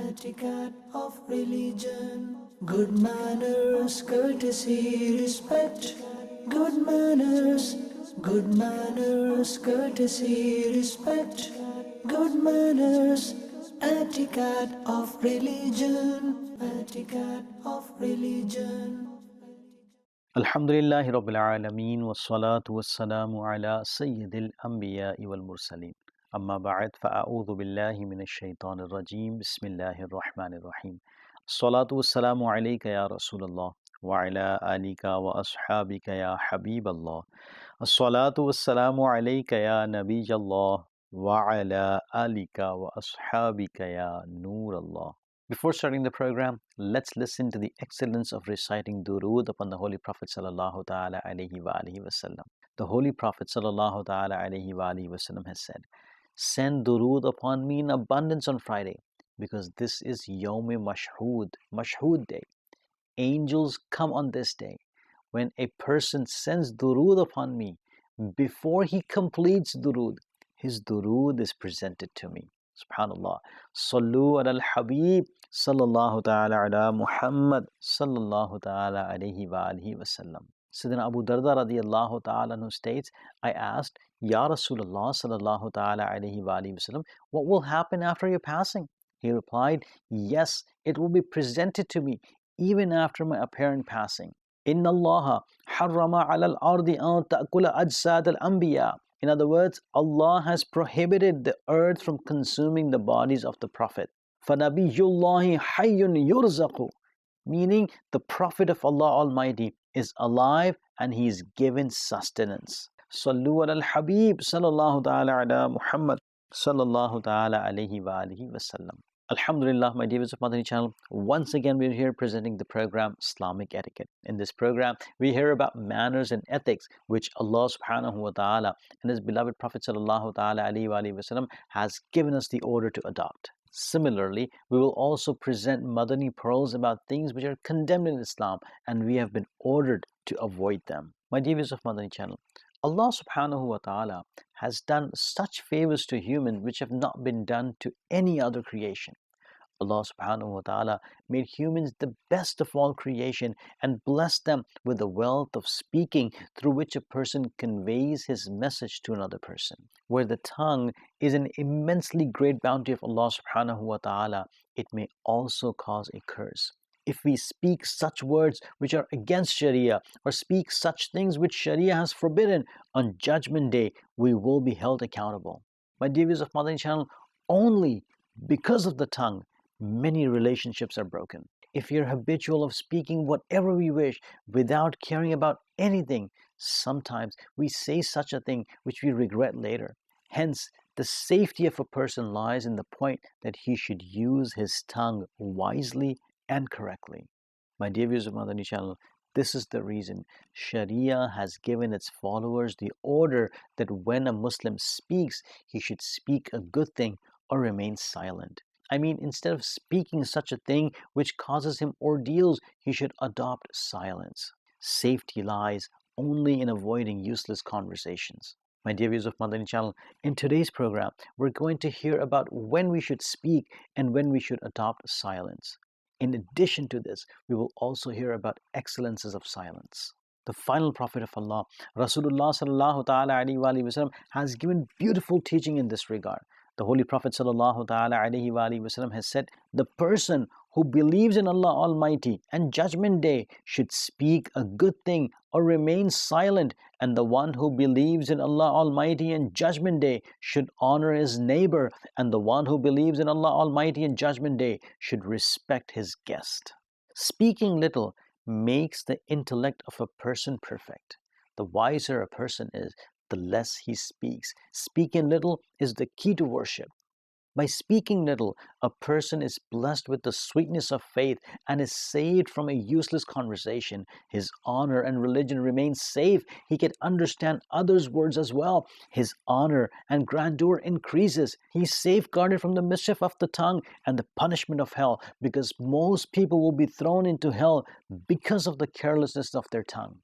etiquette of religion. Good manners, courtesy, respect. Good manners, courtesy, respect. Good manners, etiquette of religion. Etiquette of religion. Alhamdulillahi Rabbil Alameen wassalatu wassalamu ala Sayyidil Anbiya'i wal Mursaleen. Amma ba'd fa'a'udhu billahi minash shaitanir rajim. Bismillahir Rahmanir Rahim. Salatu wassalamu alayka ya Rasulullah wa ala alika wa ashabika ya Habiballah. As-salatu wassalamu alayka ya Nabiyallah wa ala alika wa ashabika ya Noorallah. Before starting the program, let's listen to the excellence of reciting durood upon the Holy Prophet sallallahu ta'ala alayhi wa alihi wasallam. The Holy Prophet sallallahu ta'ala alayhi wa alihi wasallam has said, "Send durood upon me in abundance on Friday, because this is Yawm Mashhood day. Angels come on this day. When a person sends durood upon me, before he completes durood, his durood is presented to me." Subhanallah. Sallu ala al-Habib sallallahu ta'ala ala Muhammad sallallahu ta'ala alayhi wa alihi wasallam. Sayyidina Abu Darda radiyallahu ta'ala anhu states, I asked, Ya Rasulullah sallallahu ta'ala alayhi wa alihi wasallam, what will happen after your passing? He replied, yes, it will be presented to me even after my apparent passing. Inna Allaha harrama ala al-ardi an ta'kula ajsad al-anbiya. In other words, Allah has prohibited the earth from consuming the bodies of the Prophet. فَنَبِيُّ اللَّهِ حَيٌّ يُرْزَقُ, meaning the Prophet of Allah Almighty is alive and he is given sustenance. Sallu ala al-Habib sallallahu ta'ala ala Muhammad sallallahu ta'ala alayhi wa alihi wasallam. Alhamdulillah, my dear viewers of Madani Channel, once again we're here presenting the program Islamic Etiquette. In this program, we hear about manners and ethics which Allah subhanahu wa ta'ala and His beloved Prophet sallallahu ta'ala alayhi wa wasallam has given us the order to adopt. Similarly, we will also present Madani pearls about things which are condemned in Islam and we have been ordered to avoid them. My dear viewers of Madani Channel, Allah subhanahu wa ta'ala has done such favors to humans which have not been done to any other creation. Allah subhanahu wa ta'ala made humans the best of all creation and blessed them with the wealth of speaking through which a person conveys his message to another person. Where the tongue is an immensely great bounty of Allah subhanahu wa ta'ala, it may also cause a curse. If we speak such words which are against Sharia or speak such things which Sharia has forbidden, on Judgment Day we will be held accountable. My dear viewers of Madani Channel, only because of the tongue, many relationships are broken. If you're habitual of speaking whatever we wish without caring about anything, sometimes we say such a thing which we regret later. Hence, the safety of a person lies in the point that he should use his tongue wisely and correctly. My dear viewers of Madani Channel, this is the reason Sharia has given its followers the order that when a Muslim speaks, he should speak a good thing or remain silent. I mean, instead of speaking such a thing which causes him ordeals, he should adopt silence. Safety lies only in avoiding useless conversations. My dear viewers of Madani Channel, in today's program, we're going to hear about when we should speak and when we should adopt silence. In addition to this, we will also hear about excellences of silence. The final Prophet of Allah, Rasulullah sallallahu ta'ala alayhi wa wasallam, has given beautiful teaching in this regard. The Holy Prophet sallallahu ta'ala alayhi wa wasallam has said, the person who believes in Allah Almighty and Judgment Day should speak a good thing or remain silent, and the one who believes in Allah Almighty and Judgment Day should honor his neighbor, and the one who believes in Allah Almighty and Judgment Day should respect his guest. Speaking little makes the intellect of a person perfect. The wiser a person is, the less he speaks. Speaking little is the key to worship. By speaking little, a person is blessed with the sweetness of faith and is saved from a useless conversation. His honor and religion remain safe. He can understand others' words as well. His honor and grandeur increases. He is safeguarded from the mischief of the tongue and the punishment of hell, because most people will be thrown into hell because of the carelessness of their tongue.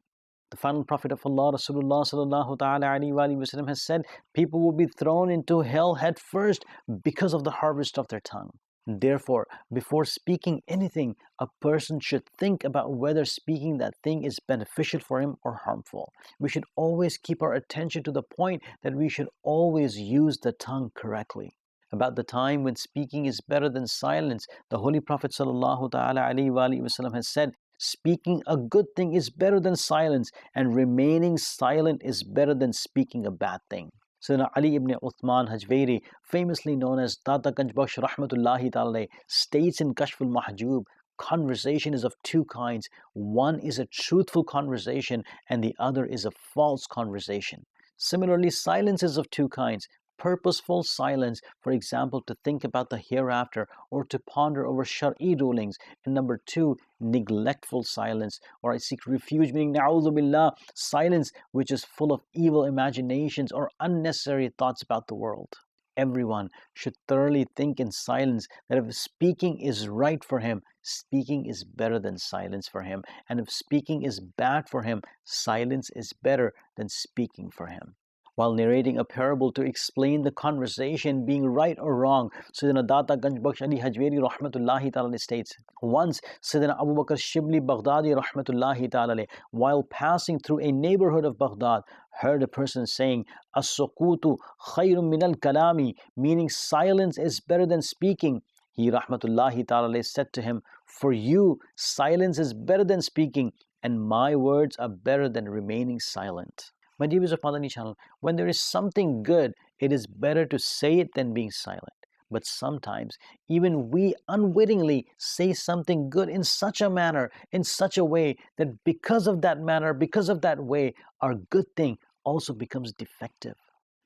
The final Prophet of Allah, Rasulullah sallallahu ta'ala alayhi wa wasallam, has said, people will be thrown into hell head first because of the harvest of their tongue. Therefore, before speaking anything, a person should think about whether speaking that thing is beneficial for him or harmful. We should always keep our attention to the point that we should always use the tongue correctly. About the time when speaking is better than silence, the Holy Prophet ﷺ has said, speaking a good thing is better than silence, and remaining silent is better than speaking a bad thing. Sayyidina Ali ibn Uthman Hajveri, famously known as Data Ganjbakhsh Rahmatullahi Ta'ala, states in Kashful Mahjub, conversation is of two kinds. One is a truthful conversation and the other is a false conversation. Similarly, silence is of two kinds. Purposeful silence, for example, to think about the hereafter or to ponder over Shar'i rulings. And number two, neglectful silence, or I seek refuge, meaning na'udhu billah, silence which is full of evil imaginations or unnecessary thoughts about the world. Everyone should thoroughly think in silence that if speaking is right for him, speaking is better than silence for him. And if speaking is bad for him, silence is better than speaking for him. While narrating a parable to explain the conversation being right or wrong, Sayyidina Data Ganjbakhsh Ali Hajveri Rahmatullahi Ta'ala states, once Sayyidina Abu Bakr Shibli Baghdadi Rahmatullahi Ta'ala, while passing through a neighborhood of Baghdad, heard a person saying, As-sukutu khayrun min al-kalami, meaning silence is better than speaking. He Rahmatullahi Ta'ala said to him, for you, silence is better than speaking, and my words are better than remaining silent. My dear viewers of Madani Channel, when there is something good, it is better to say it than being silent. But sometimes, even we unwittingly say something good in such a manner, in such a way, that because of that manner, because of that way, our good thing also becomes defective.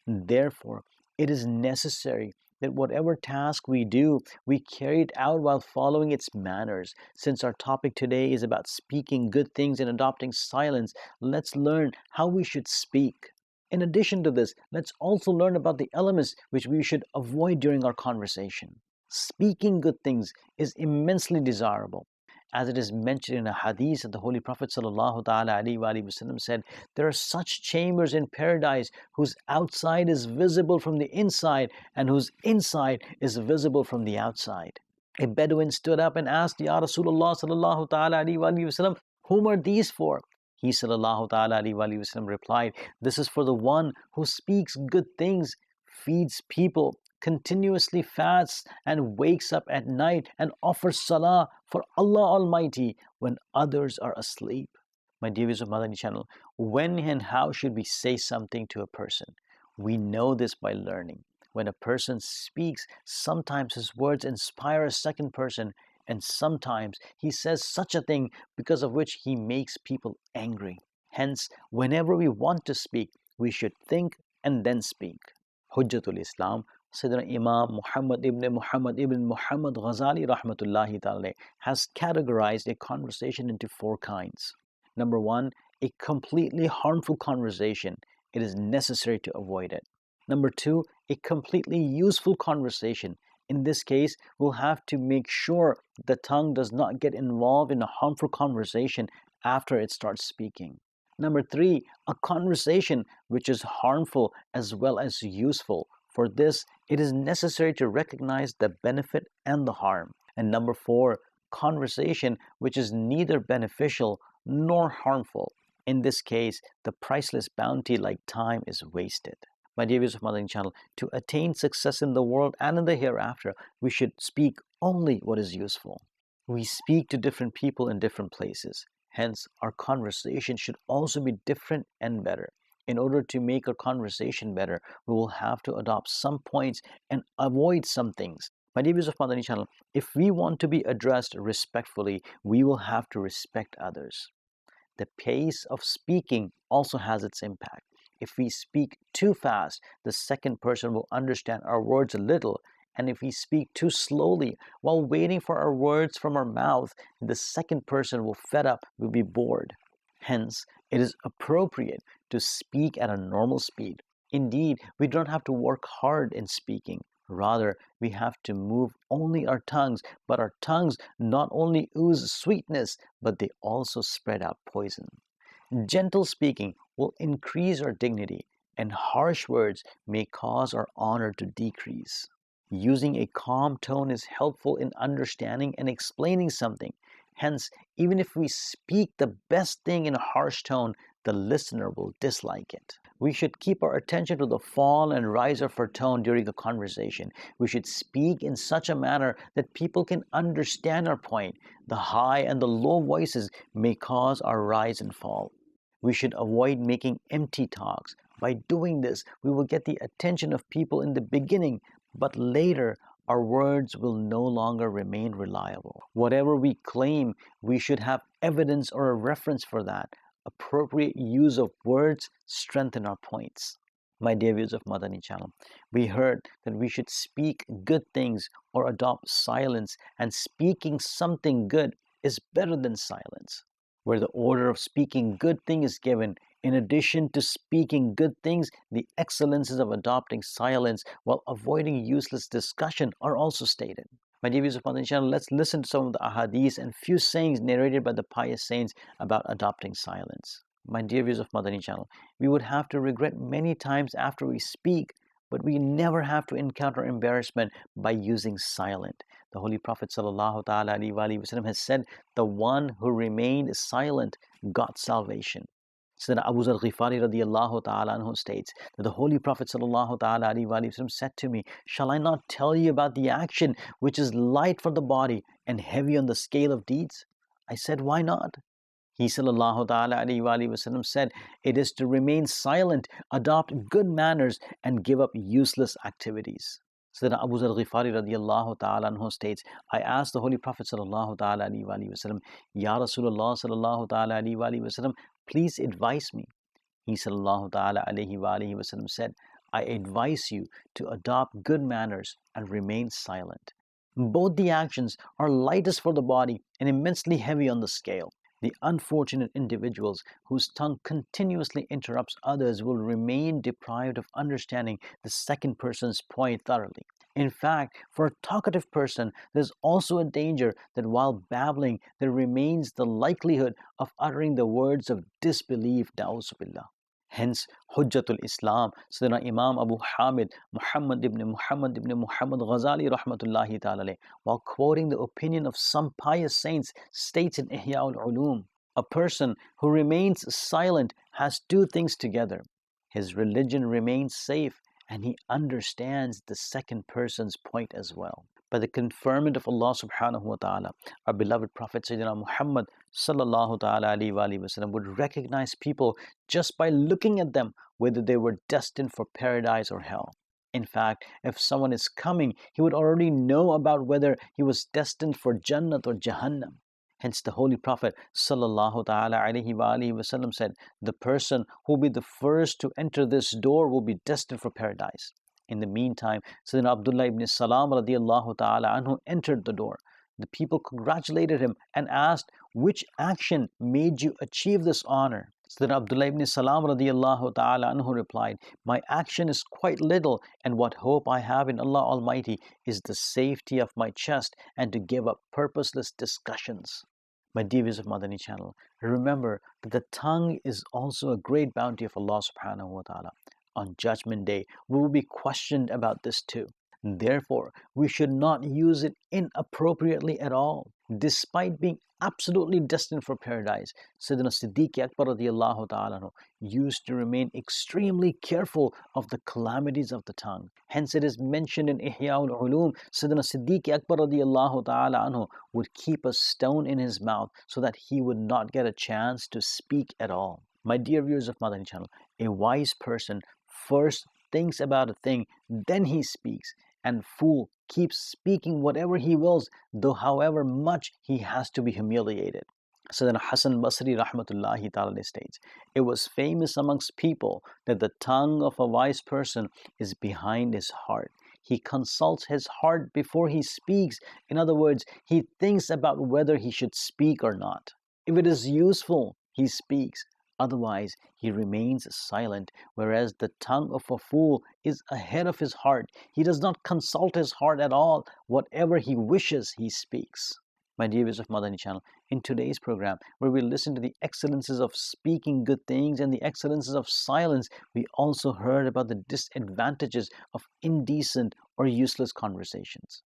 Therefore, it is necessary that whatever task we do, we carry it out while following its manners. Since our topic today is about speaking good things and adopting silence, let's learn how we should speak. In addition to this, let's also learn about the elements which we should avoid during our conversation. Speaking good things is immensely desirable. As it is mentioned in a hadith that the Holy Prophet ﷺ said, there are such chambers in paradise whose outside is visible from the inside and whose inside is visible from the outside. A Bedouin stood up and asked, Ya Rasulullah ﷺ, whom are these for? He ﷺ replied, this is for the one who speaks good things, feeds people, continuously fasts and wakes up at night and offers salah for Allah Almighty when others are asleep. My dear viewers of Madani Channel, when and how should we say something to a person? We know this by learning. When a person speaks, sometimes his words inspire a second person, and sometimes he says such a thing because of which he makes people angry. Hence, whenever we want to speak, we should think and then speak. Hujjatul Islam, Sayyidina Imam Muhammad ibn Muhammad Ghazali Rahmatullahi Ta'ala has categorized a conversation into four kinds. Number one, a completely harmful conversation. It is necessary to avoid it. Number two, a completely useful conversation. In this case, we'll have to make sure the tongue does not get involved in a harmful conversation after it starts speaking. Number three, a conversation which is harmful as well as useful. For this, it is necessary to recognize the benefit and the harm. And number four, conversation which is neither beneficial nor harmful. In this case, the priceless bounty like time is wasted. My dear viewers of Madani Channel, to attain success in the world and in the hereafter, we should speak only what is useful. We speak to different people in different places. Hence, our conversation should also be different and better. In order to make our conversation better, we will have to adopt some points and avoid some things. My dear viewers of Madani Channel, if we want to be addressed respectfully, we will have to respect others. The pace of speaking also has its impact. If we speak too fast, the second person will understand our words a little. And if we speak too slowly while waiting for our words from our mouth, the second person will will be bored. Hence, it is appropriate to speak at a normal speed. Indeed, we don't have to work hard in speaking. Rather, we have to move only our tongues, but our tongues not only ooze sweetness, but they also spread out poison. Gentle speaking will increase our dignity, and harsh words may cause our honor to decrease. Using a calm tone is helpful in understanding and explaining something. Hence, even if we speak the best thing in a harsh tone, the listener will dislike it. We should keep our attention to the fall and rise of our tone during a conversation. We should speak in such a manner that people can understand our point. The high and the low voices may cause our rise and fall. We should avoid making empty talks. By doing this, we will get the attention of people in the beginning, but later our words will no longer remain reliable. Whatever we claim, we should have evidence or a reference for that. Appropriate use of words strengthen our points. My dear viewers of Madani Channel, we heard that we should speak good things or adopt silence, and speaking something good is better than silence. Where the order of speaking good thing is given, in addition to speaking good things, the excellences of adopting silence while avoiding useless discussion are also stated. My dear viewers of Madani Channel, let's listen to some of the ahadith and few sayings narrated by the pious saints about adopting silence. My dear viewers of Madani Channel, we would have to regret many times after we speak, but we never have to encounter embarrassment by using silent. The Holy Prophet ﷺ has said, the one who remained silent got salvation. Sayyidina Abu Zar Ghifari radiallahu ta'ala anhu states that the Holy Prophet sallallahu ta'ala alayhi said to me, shall I not tell you about the action which is light for the body and heavy on the scale of deeds? I said, why not? He sallallahu ta'ala alayhi said, it is to remain silent, adopt good manners, and give up useless activities. Sayyidina Abu Zar Ghifari radiallahu ta'ala anhu states, I asked the Holy Prophet sallallahu ta'ala alayhi wasallam, Ya Rasulullah sallallahu ta'ala alayhi wasallam, please advise me. He sallallahu ta'ala alayhi wasallam said, I advise you to adopt good manners and remain silent. Both the actions are lightest for the body and immensely heavy on the scale. The unfortunate individuals whose tongue continuously interrupts others will remain deprived of understanding the second person's point thoroughly. In fact, for a talkative person, there's also a danger that while babbling, there remains the likelihood of uttering the words of disbelief, na'uzubillah. Hence, Hujjatul Islam, Sayyidina Imam Abu Hamid, Muhammad ibn Muhammad Ghazali rahmatullahi ta'ala, while quoting the opinion of some pious saints, states in Ihya al-Ulum, a person who remains silent has two things together. His religion remains safe, and he understands the second person's point as well. By the conferment of Allah subhanahu wa ta'ala, our beloved Prophet Sayyidina Muhammad sallallahu ta'ala alayhi wasallam would recognize people just by looking at them, whether they were destined for paradise or hell. In fact, if someone is coming, he would already know about whether he was destined for Jannat or Jahannam. Hence the Holy Prophet sallallahu ta'ala alayhi wasallam said, the person who will be the first to enter this door will be destined for paradise. In the meantime, Sayyidina Abdullah ibn Salam radiallahu ta'ala anhu entered the door. The people congratulated him and asked, which action made you achieve this honor? Sayyidina Abdullah ibn Salam radiallahu ta'ala anhu replied, my action is quite little, and what hope I have in Allah Almighty is the safety of my chest and to give up purposeless discussions. My dear viewers of Madani Channel, remember that the tongue is also a great bounty of Allah subhanahu wa ta'ala. On Judgment Day, we will be questioned about this too. Therefore, we should not use it inappropriately at all. Despite being absolutely destined for paradise, Sayyidina Siddiq Akbar radiallahu ta'ala used to remain extremely careful of the calamities of the tongue. Hence it is mentioned in Ihya al-Ulum, Sayyidina Siddiq Akbar radiallahu ta'ala anhu would keep a stone in his mouth so that he would not get a chance to speak at all. My dear viewers of Madani Channel, a wise person first thinks about a thing, then he speaks, and fool keeps speaking whatever he wills, though however much he has to be humiliated. Sayyidina Hasan Basri rahmatullahi ta'ala states, it was famous amongst people that the tongue of a wise person is behind his heart. He consults his heart before he speaks. In other words, he thinks about whether he should speak or not. If it is useful, he speaks. Otherwise, he remains silent, whereas the tongue of a fool is ahead of his heart. He does not consult his heart at all. Whatever he wishes, he speaks. My dear viewers of Madani Channel, in today's program, where we listen to the excellences of speaking good things and the excellences of silence, we also heard about the disadvantages of indecent or useless conversations.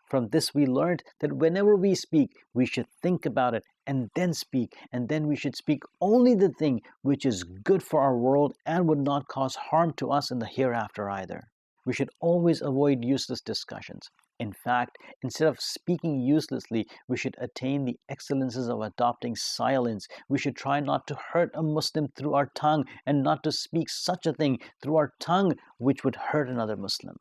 From this, we learned that whenever we speak, we should think about it and then speak, and then we should speak only the thing which is good for our world and would not cause harm to us in the hereafter either. We should always avoid useless discussions. In fact, instead of speaking uselessly, we should attain the excellences of adopting silence. We should try not to hurt a Muslim through our tongue and not to speak such a thing through our tongue which would hurt another Muslim.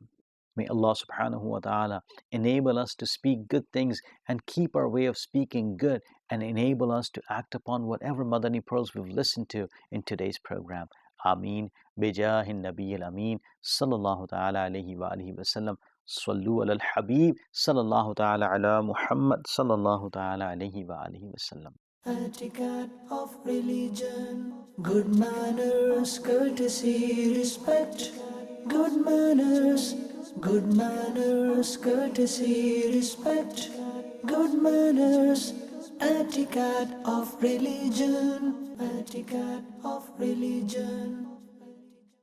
May Allah subhanahu wa ta'ala enable us to speak good things and keep our way of speaking good, and enable us to act upon whatever Madani pearls we've listened to in today's program. Ameen. Bijahin Nabi al-Ameen. Sallallahu ta'ala alayhi wa alihi wa sallam. Sallu ala al-Habib. Sallallahu ta'ala ala Muhammad. Sallallahu ta'ala alayhi wa alihi wa sallam. Etiquette of religion, good manners, courtesy, respect, good manners, courtesy, respect, good manners, etiquette of religion, etiquette of religion.